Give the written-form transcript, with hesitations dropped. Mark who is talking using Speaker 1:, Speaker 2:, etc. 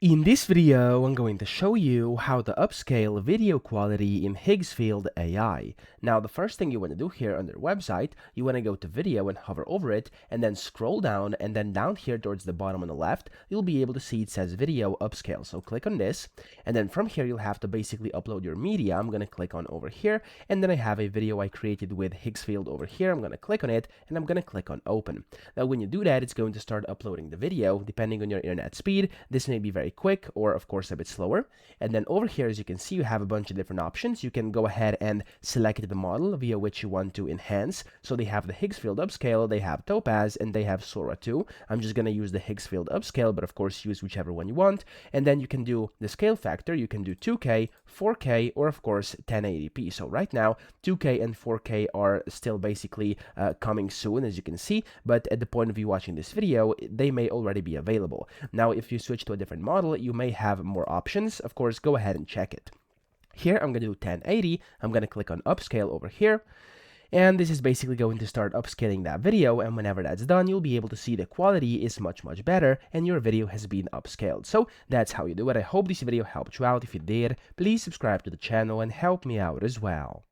Speaker 1: In this video, I'm going to show you how to upscale video quality in Higgsfield AI. Now, the first thing you want to do here on their website, you want to go to video and hover over it, and then scroll down, and then down here towards the bottom on the left, you'll be able to see it says video upscale. So click on this, and then from here, you'll have to basically upload your media. I'm going to click on over here, and then I have a video I created with Higgsfield over here. I'm going to click on it, and I'm going to click on open. Now, when you do that, it's going to start uploading the video. Depending on your internet speed, this may be very quick or of course a bit slower. And then over here, as you can see, you have a bunch of different options. You can go ahead and select the model via which you want to enhance. So they have the Higgsfield upscale, they have Topaz, and they have Sora too. I'm just going to use the Higgsfield upscale, but of course use whichever one you want. And then you can do the scale factor. You can do 2K, 4K, or of course 1080p. So right now 2K and 4K are still basically coming soon, as you can see, but at the point of you watching this video, they may already be available. Now, if you switch to a different model, you may have more options. Of course, go ahead and check it. Here, I'm going to do 1080. I'm going to click on upscale over here. And this is basically going to start upscaling that video, and whenever that's done, you'll be able to see the quality is much better and your video has been upscaled. So that's how you do it. I hope this video helped you out. If it did, please subscribe to the channel and help me out as well.